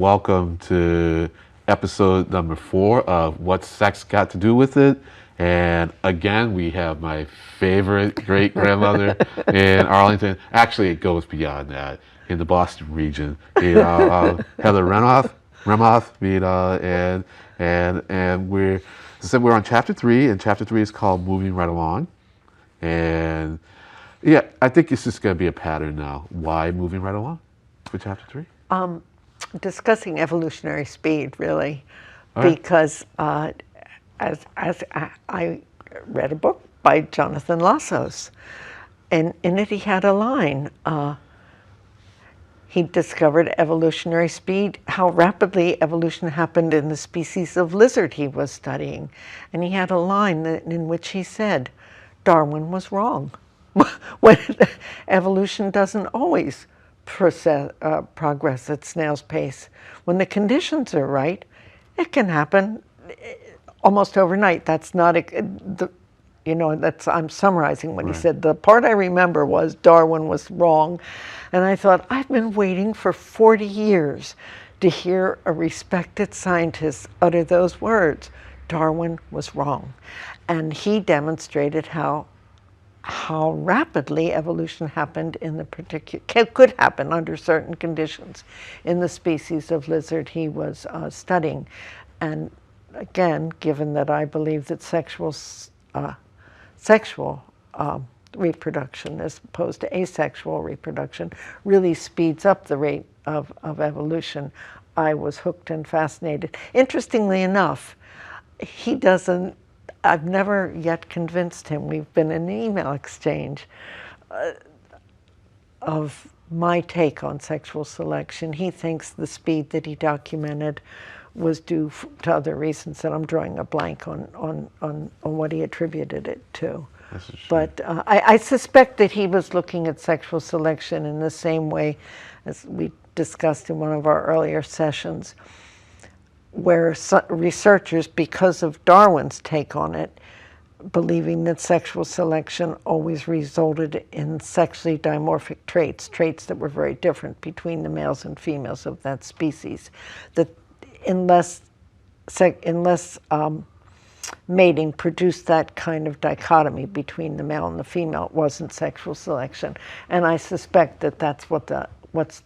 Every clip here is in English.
welcome to episode number 4 of What's Sex Got to Do with It. And again, we have my favorite great grandmother in Arlington. Actually, it goes beyond that. In the Boston region, Heather Remoff, and we're on chapter 3, and chapter 3 is called Moving Right Along. And yeah, I think it's just going to be a pattern now. Why moving right along for chapter 3? Discussing evolutionary speed, really, Right. because as I read a book by Jonathan Lassos, and in it he had a line. He discovered evolutionary speed, how rapidly evolution happened in the species of lizard he was studying. And he had a line in which he said, Darwin was wrong. When evolution doesn't always progress at snail's pace. When the conditions are right, it can happen almost overnight. That's not I'm summarizing what he said. The part I remember was Darwin was wrong. And I thought, I've been waiting for 40 years to hear a respected scientist utter those words. Darwin was wrong. And he demonstrated how rapidly evolution happened in the could happen under certain conditions in the species of lizard he was studying. And again, given that I believe that sexual reproduction as opposed to asexual reproduction really speeds up the rate of evolution, I was hooked and fascinated. Interestingly enough, I've never yet convinced him. We've been in an email exchange of my take on sexual selection. He thinks the speed that he documented was due to other reasons, and I'm drawing a blank on what he attributed it to. But I suspect that he was looking at sexual selection in the same way as we discussed in one of our earlier sessions, where researchers, because of Darwin's take on it, believing that sexual selection always resulted in sexually dimorphic traits that were very different between the males and females of that species, that unless mating produced that kind of dichotomy between the male and the female, it wasn't sexual selection. And I suspect that that's what's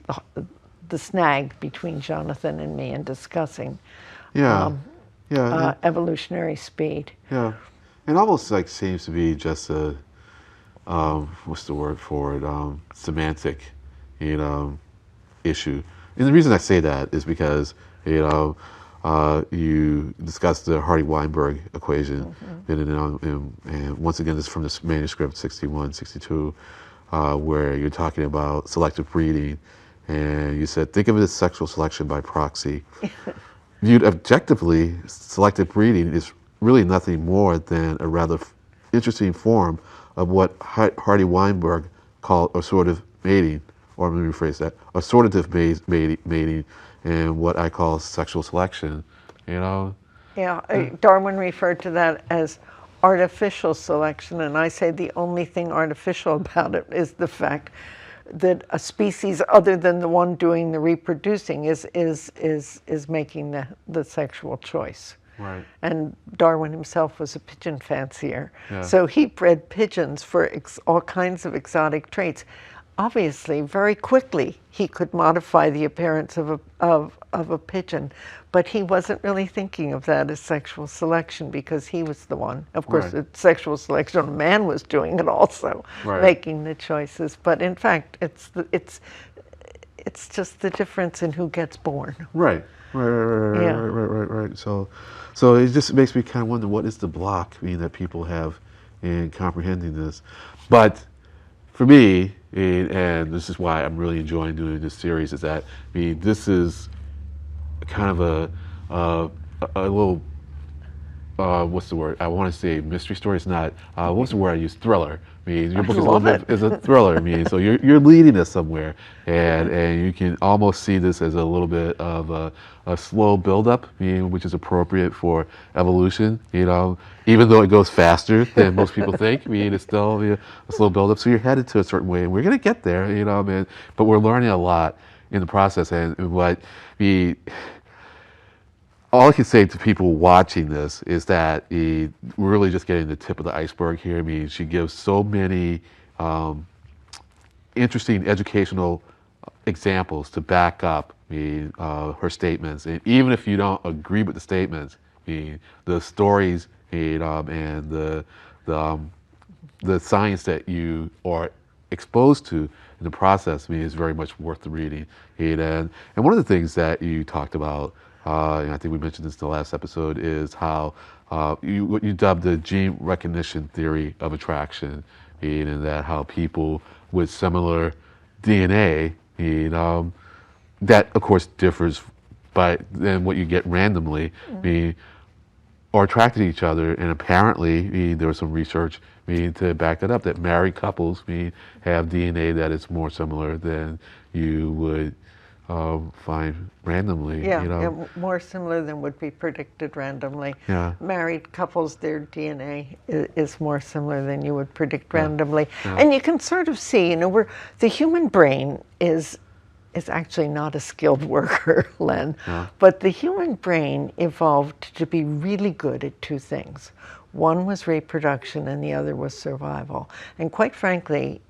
the snag between Jonathan and me in discussing evolutionary speed. Yeah, it almost like seems to be just a what's the word for it? Semantic, issue. And the reason I say that is because you discussed the Hardy-Weinberg equation, and once again, this is from this manuscript 61, 62, where you're talking about selective breeding. And you said, think of it as sexual selection by proxy. Viewed objectively, selective breeding is really nothing more than a rather interesting form of what Hardy-Weinberg called assortative mating, or let me rephrase that, assortative mating, and what I call sexual selection, Yeah, Darwin referred to that as artificial selection, and I say the only thing artificial about it is the fact that a species other than the one doing the reproducing is making the sexual choice. Right. And Darwin himself was a pigeon fancier, Yeah. so he bred pigeons for all kinds of exotic traits. Obviously, very quickly he could modify the appearance of a pigeon, but he wasn't really thinking of that as sexual selection because he was the one. Of course, Right. it's sexual selection. A man was doing it also, Right. making the choices. But in fact, it's just the difference in who gets born. Right. So it just makes me kind of wonder, what is the block that people have in comprehending this? But for me, and this is why I'm really enjoying doing this series, is that this is kind of a little what's the word? I want to say mystery story. It's not. What's the word I use? Thriller. Your book is a little bit is a thriller. So you're leading us somewhere, and you can almost see this as a little bit of a slow buildup, which is appropriate for evolution. Even though it goes faster than most people think, it's still a slow buildup. So you're headed to a certain way, and we're gonna get there. But we're learning a lot. in the process. And what we, all I can say to people watching this is that we're really just getting the tip of the iceberg here. I mean, she gives so many interesting educational examples to back up her statements. And even if you don't agree with the statements, the stories and the science that you are exposed to in the process, is very much worth the reading. And one of the things that you talked about, and I think we mentioned this in the last episode, is how what you dubbed the gene recognition theory of attraction, and that how people with similar DNA, that of course differs, but then what you get randomly, are attracted to each other, and apparently there was some research to back that up, that married couples have DNA that is more similar than you would find randomly. Yeah, more similar than would be predicted randomly. Yeah. Married couples, their DNA is more similar than you would predict randomly. And you can sort of see, the human brain is actually not a skilled worker, Len, but the human brain evolved to be really good at two things. One was reproduction and the other was survival. And quite frankly,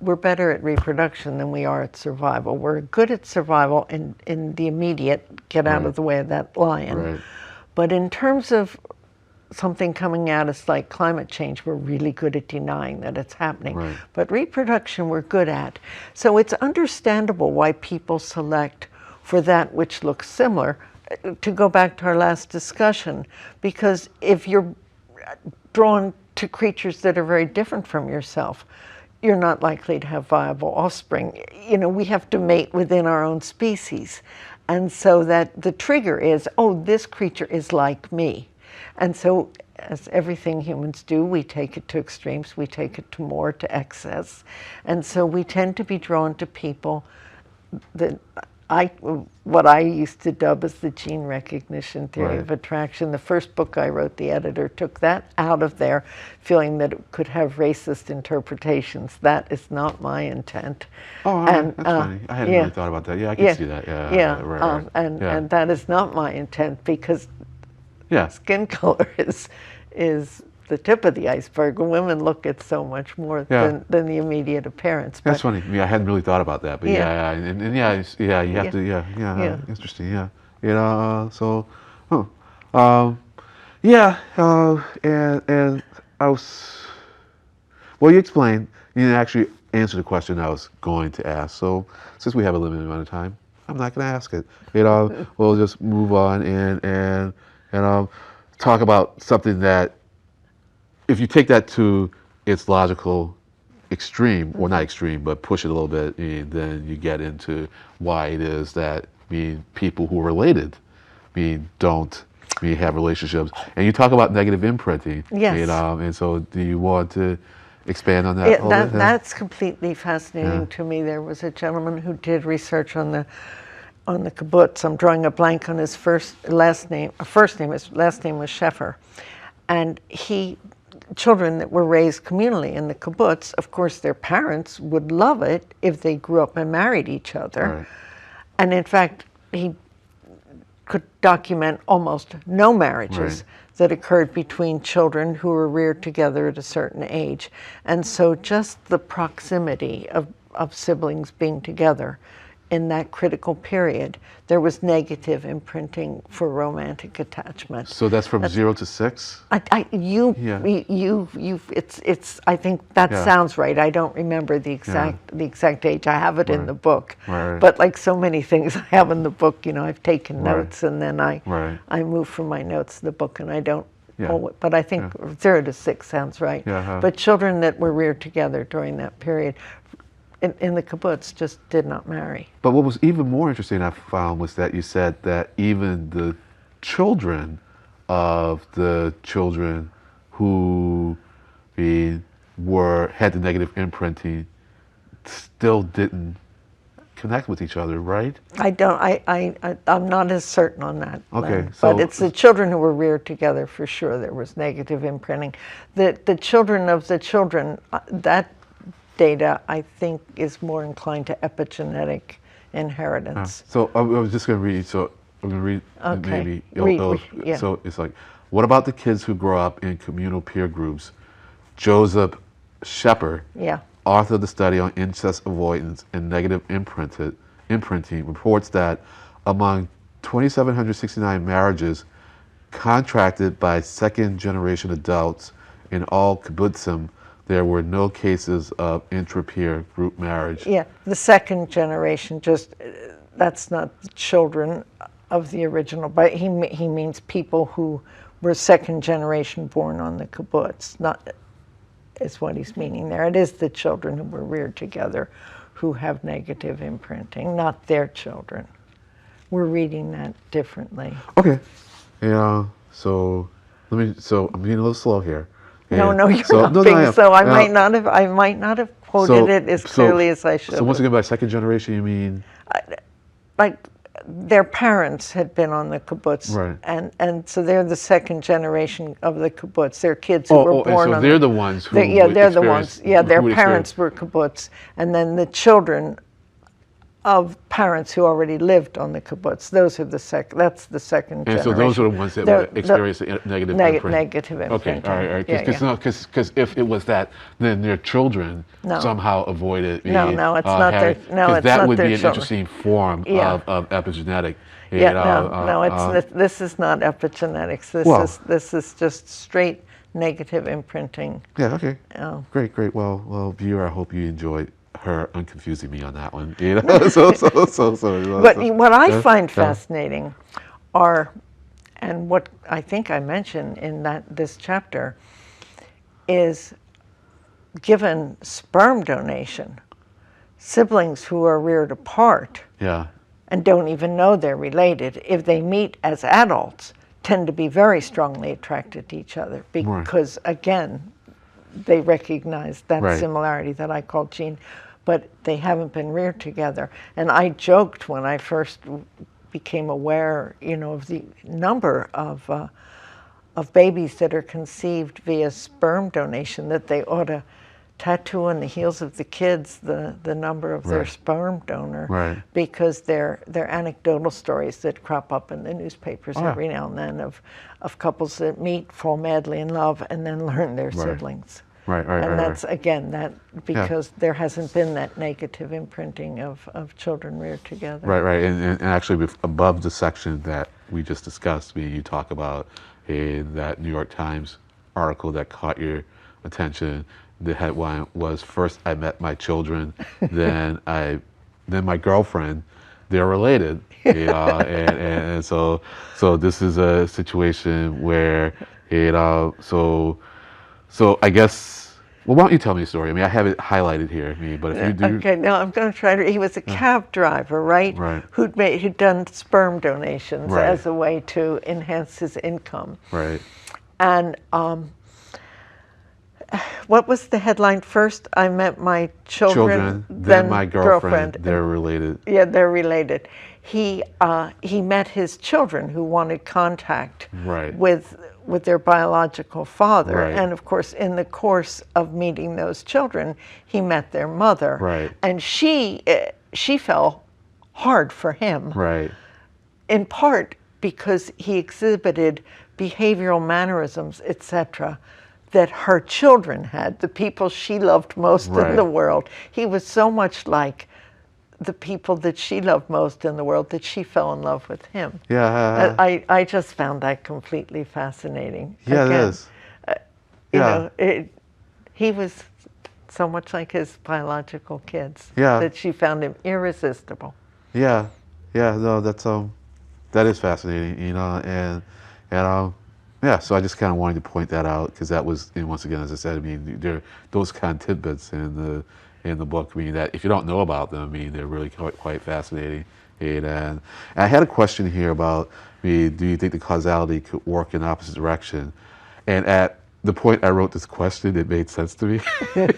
we're better at reproduction than we are at survival. We're good at survival in the immediate, get out of the way of that lion. Right. But in terms of something coming at us like climate change, we're really good at denying that it's happening. Right. But reproduction we're good at. So it's understandable why people select for that which looks similar. To go back to our last discussion, because if you're drawn to creatures that are very different from yourself, you're not likely to have viable offspring. We have to mate within our own species. And so that the trigger is, oh, this creature is like me. And so, as everything humans do, we take it to extremes, we take it to more, to excess. And so we tend to be drawn to people that what I used to dub as the gene recognition theory of attraction. The first book I wrote, the editor took that out of there, feeling that it could have racist interpretations. That is not my intent. Oh, that's funny. I hadn't really thought about that. Yeah, I can see that. Right. And that is not my intent, because skin color is the tip of the iceberg. Women look at so much more than the immediate appearance. That's funny. I hadn't really thought about that, but you have to, interesting, so, and I was, well, you explained, you actually answered the question I was going to ask. So, since we have a limited amount of time, I'm not going to ask it. We'll just move on and talk about something that, if you take that to its logical extreme, or not extreme, but push it a little bit, then you get into why it is that people who are related don't have relationships. And you talk about negative imprinting. Yes. And so do you want to expand on that a little bit? That's completely fascinating to me. There was a gentleman who did research on the kibbutz. I'm drawing a blank on his last name. His last name was Sheffer. And children that were raised communally in the kibbutz, of course, their parents would love it if they grew up and married each other. Right. And in fact, he could document almost no marriages that occurred between children who were reared together at a certain age. And so just the proximity of siblings being together in that critical period, there was negative imprinting for romantic attachment. So that's from 0 to 6? I think that sounds right. I don't remember the exact age. I have it in the book. Right. But like so many things I have in the book, I've taken notes and then I move from my notes to the book and I don't. But I think 0 to 6 sounds right. But children that were reared together during that period in the kibbutz just did not marry. But what was even more interesting, I found, was that you said that even the children of the children who had the negative imprinting still didn't connect with each other, right? I'm not as certain on that. Okay, but it's the children who were reared together for sure. There was negative imprinting. The children of the children, that data I think is more inclined to epigenetic inheritance. So I was just going to read. So I'm going to read Okay. maybe. Yeah. So it's like, what about the kids who grow up in communal peer groups? Joseph Shepard, Yeah. author of the study on incest avoidance and negative imprinting, reports that among 2,769 marriages contracted by second-generation adults in all kibbutzim, there were no cases of intra-peer group marriage. Yeah, the second generation, just that's not the children of the original, but he means people who were second generation born on the kibbutz, not is what he's meaning there. It is the children who were reared together who have negative imprinting, not their children. We're reading that differently. Okay. Yeah. So So I'm being a little slow here. No, And no, you're so, not no, being I am. so. I might not have quoted it as clearly as I should. So once again, by second generation, you mean? Like their parents had been on the kibbutz, Right. and so they're the second generation of the kibbutz. They're kids who were born so on. they're the ones who. They're the ones. Yeah, their who would parents were kibbutz, and then the children of parents who already lived on the kibbutz. Those are the second. That's the second And generation. so those are the ones that would experience the negative imprint. Negative imprinting. Okay, all right. Yeah, Because if it was that, then their children somehow avoided. No, it's not their. No, it's that not would their be an children. interesting form of epigenetic. This is not epigenetics. This is just straight negative imprinting. Yeah. Okay. Oh. Great. Well, viewer, I hope you enjoyed her unconfusing me on that one. You know, so. But what I find fascinating are, and what I think I mentioned in this chapter, is given sperm donation, siblings who are reared apart and don't even know they're related, if they meet as adults, tend to be very strongly attracted to each other because, again, they recognize that similarity that I call gene, but they haven't been reared together. And I joked when I first became aware, of the number of babies that are conceived via sperm donation, that they ought to tattoo on the heels of the kids the number of their sperm donor, because they're anecdotal stories that crop up in the newspapers every now and then of couples that meet, fall madly in love, and then learn they're siblings. And that's again because there hasn't been that negative imprinting of children reared together. Right. And actually, above the section that we just discussed, you talk about in that New York Times article that caught your attention. The headline was, "First I met my children, then my girlfriend. They're related." And so this is a situation where So I guess, well, why don't you tell me a story? I mean, I have it highlighted here. But if you do. Okay, now I'm going to try to. He was a cab driver, right? Who'd done sperm donations as a way to enhance his income. Right. And what was the headline? First, I met my children, then my girlfriend. They're related. Yeah, they're related. He met his children who wanted contact with their biological father, and of course, in the course of meeting those children, he met their mother, and she fell hard for him, in part because he exhibited behavioral mannerisms, etc., that her children had, the people she loved most in the world. He was so much like the people that she loved most in the world that she fell in love with him. Yeah. I just found that completely fascinating. Yeah, Again, it is. You know, he was so much like his biological kids that she found him irresistible. Yeah. No, that is fascinating. So I just kind of wanted to point that out because that was, and once again, as I said, I mean, there those kind of tidbits in the book. I mean, that if you don't know about them, I mean, they're really quite fascinating. And I had a question here about, do you think the causality could work in the opposite direction? And at the point I wrote this question, it made sense to me.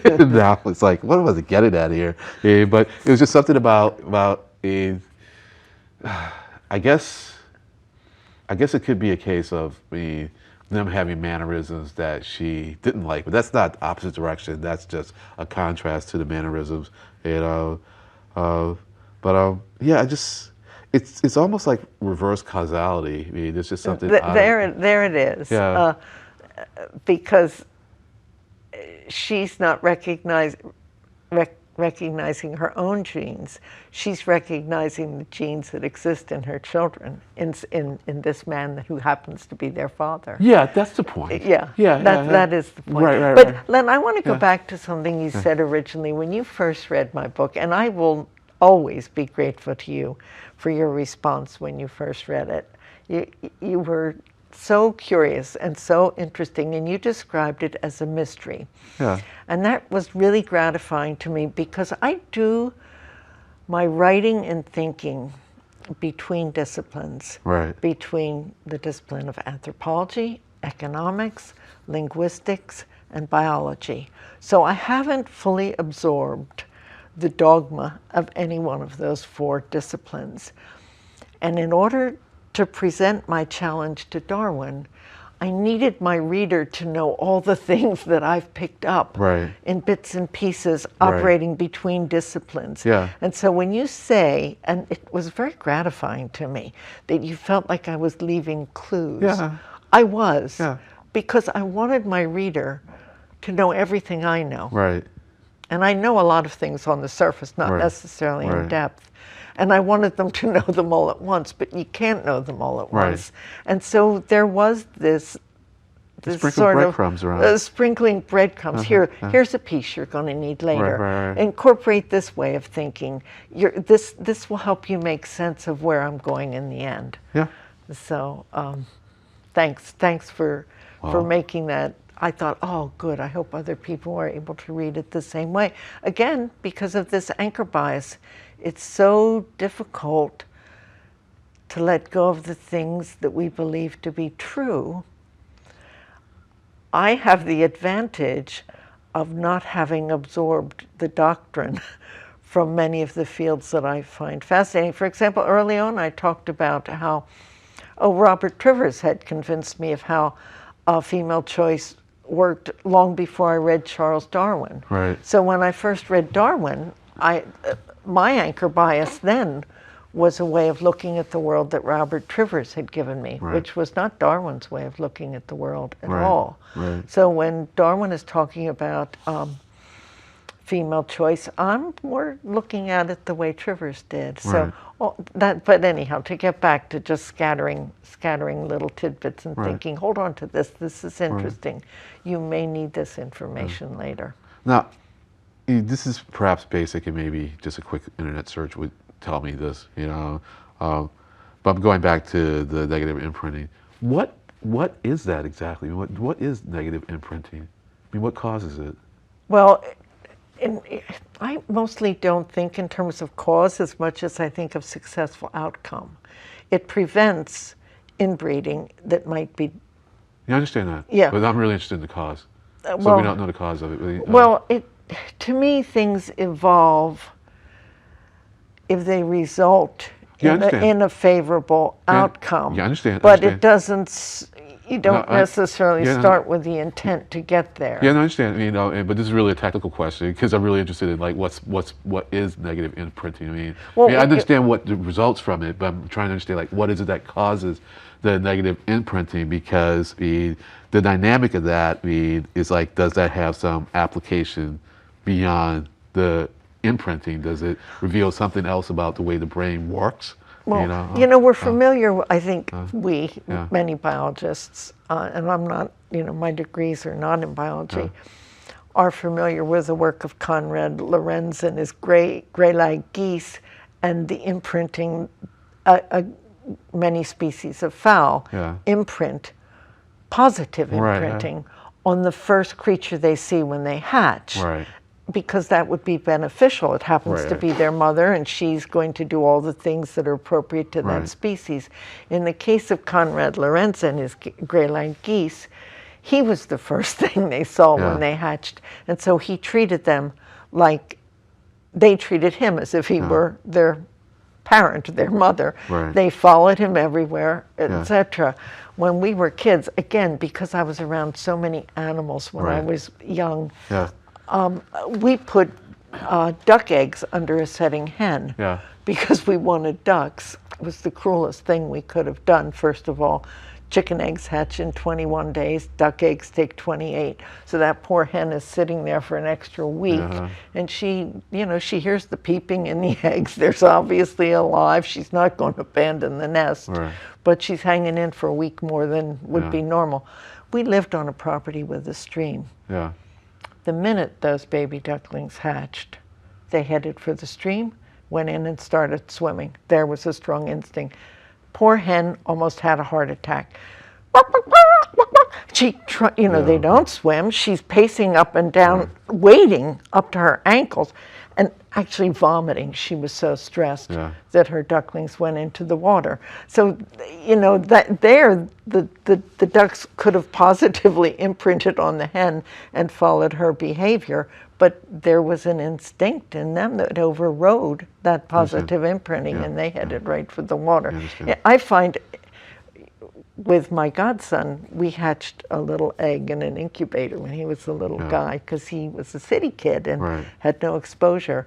Now it's like, what was it getting at here? But it was just something about I guess it could be a case of them having mannerisms that she didn't like, but that's not opposite direction. That's just a contrast to the mannerisms. But yeah, it's almost like reverse causality. I mean, it's just something. There it is. Yeah. Because she's not recognizing her own genes. She's recognizing the genes that exist in her children, in this man who happens to be their father. Yeah, that's the point. Yeah, Yeah, that is the point. Right, but right. Len, I want to go back to something you said originally when you first read my book, and I will always be grateful to you for your response when you first read it. You were so curious and so interesting, and you described it as a mystery. Yeah. And that was really gratifying to me because I do my writing and thinking between disciplines, Right. between the discipline of anthropology, economics, linguistics, and biology. So I haven't fully absorbed the dogma of any one of those four disciplines. And in order to present my challenge to Darwin, I needed my reader to know all the things that I've picked up Right. in bits and pieces operating between disciplines. Yeah. And so when you say, and it was very gratifying to me, that you felt like I was leaving clues. Yeah. I was, Yeah. because I wanted my reader to know everything I know. Right. And I know a lot of things on the surface, not Right. necessarily in Right. depth. And I wanted them to know them all at once, but you can't know them all at Right. once. And so there was this Sprinkle sort of breadcrumbs around. sprinkling breadcrumbs. Here's a piece you're going to need later. Right. Incorporate this way of thinking. This will help you make sense of where I'm going in the end. Yeah. So thanks for making that. I thought, oh, good, I hope other people are able to read it the same way. Again, because of this anchor bias, it's so difficult to let go of the things that we believe to be true. I have the advantage of not having absorbed the doctrine from many of the fields that I find fascinating. For example, early on I talked about how, Robert Trivers had convinced me of how female choice worked long before I read Charles Darwin. Right. So when I first read Darwin, my anchor bias then was a way of looking at the world that Robert Trivers had given me, Right. which was not Darwin's way of looking at the world at Right. all. Right. So when Darwin is talking about female choice, I'm more looking at it the way Trivers did. So but anyhow, to get back to just scattering little tidbits and thinking, hold on to this is interesting. You may need this information later. Now, this is perhaps basic, and maybe just a quick internet search would tell me this, but I'm going back to the negative imprinting. What is that exactly? What is negative imprinting? I mean, what causes it? Well, I mostly don't think in terms of cause as much as I think of successful outcome. It prevents inbreeding that might be. You understand that? Yeah. But I'm really interested in the cause. So well- we don't know the cause of it. Really. Well, to me, things evolve if they result Yeah, I understand. in a favorable outcome. Yeah, I understand. But it doesn't. You don't No, I- necessarily yeah, no. start with the intent to get there. Yeah, no, I understand. But this is really a technical question because I'm really interested in like what is negative imprinting. Well, I understand what the results from it, but I'm trying to understand like what is it that causes the negative imprinting, because the dynamic of that is like, does that have some application beyond the imprinting? Does it reveal something else about the way the brain works? Well, we're familiar, I think many biologists, and I'm not, my degrees are not in biology, are familiar with the work of Konrad Lorenz and his gray-lag geese and the imprinting, many species of fowl imprint, positive imprinting on the first creature they see when they hatch. Right. Because that would be beneficial. It happens to be their mother, and she's going to do all the things that are appropriate to that species. In the case of Konrad Lorenz and his gray-lag geese, he was the first thing they saw when they hatched. And so he treated them like they treated him as if he were their parent, their mother. Right. They followed him everywhere, etc. When we were kids, again, because I was around so many animals when I was young, we put duck eggs under a setting hen. Yeah. Because we wanted ducks. It was the cruelest thing we could have done. First of all, chicken eggs hatch in 21 days, duck eggs take 28. So that poor hen is sitting there for an extra week, and she, she hears the peeping in the eggs. There's obviously alive. She's not going to abandon the nest, Right. but she's hanging in for a week more than would be normal. We lived on a property with a stream. Yeah. The minute those baby ducklings hatched, they headed for the stream, went in and started swimming. There was a strong instinct. Poor hen almost had a heart attack. She, they don't swim. She's pacing up and down, wading up to her ankles, and actually vomiting. She was so stressed that her ducklings went into the water. So, that there, the ducks could have positively imprinted on the hen and followed her behavior, but there was an instinct in them that overrode that positive imprinting, and they headed right for the water. I find with my godson, we hatched a little egg in an incubator when he was a little guy, because he was a city kid and had no exposure.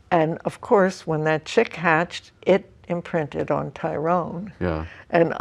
And of course, when that chick hatched, it imprinted on Tyrone. Yeah. And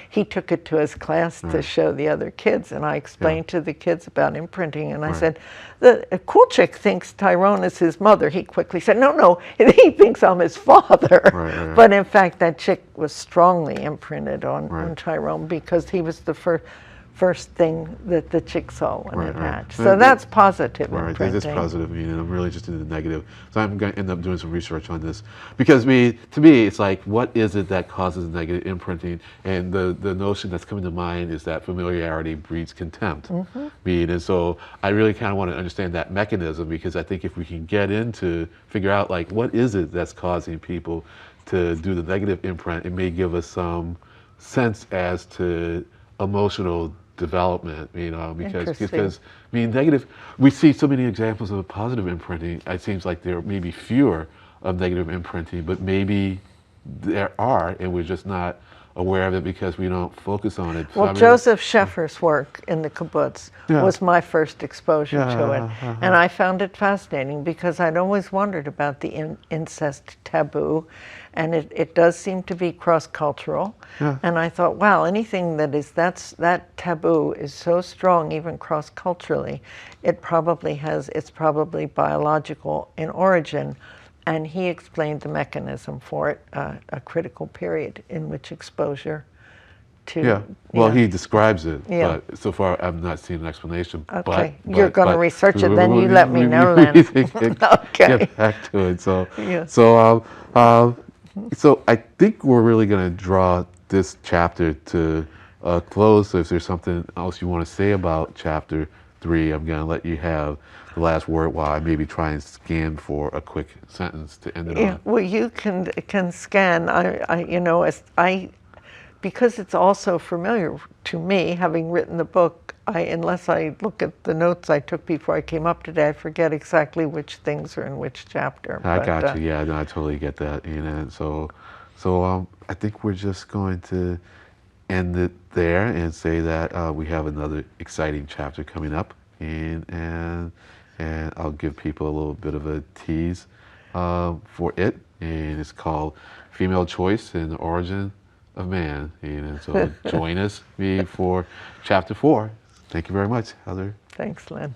he took it to his class to show the other kids, and I explained to the kids about imprinting, and I said, a cool chick thinks Tyrone is his mother. He quickly said, no, he thinks I'm his father. But in fact, that chick was strongly imprinted on Tyrone, because he was the first thing that the chick saw when it hatched. So that's positive imprinting. That's positive. I mean, and I'm really just into the negative. So I'm going to end up doing some research on this, because to me, it's like, what is it that causes negative imprinting? And the notion that's coming to mind is that familiarity breeds contempt. And so I really kind of want to understand that mechanism, because I think if we can get into figure out like what is it that's causing people to do the negative imprint, it may give us some sense as to emotional development, because negative, we see so many examples of positive imprinting. It seems like there may be fewer of negative imprinting, but maybe there are, and we're just not aware of it because we don't focus on it. Well, Joseph Scheffer's work in the kibbutz was my first exposure to it, and I found it fascinating because I'd always wondered about the incest taboo, and it does seem to be cross-cultural. And I thought, wow, anything that taboo is so strong, even cross-culturally, it's probably biological in origin. And he explained the mechanism for it, a critical period in which exposure to... Well, he describes it, but so far I've not seen an explanation. Okay, you're going to research it, then you let me know then. Okay. Get back to it. So I think we're really going to draw this chapter to a close. So if there's something else you want to say about chapter 3, I'm going to let you have the last word while I maybe try and scan for a quick sentence to end it on. Well, you can scan. Because it's also familiar to me, having written the book, unless I look at the notes I took before I came up today, I forget exactly which things are in which chapter. I got you. I totally get that. So I think we're just going to end it there and say that we have another exciting chapter coming up, and I'll give people a little bit of a tease for it, and it's called Female Choice and the Origin of Man. And so join us for chapter 4. Thank you very much, Heather. Thanks, Lynn.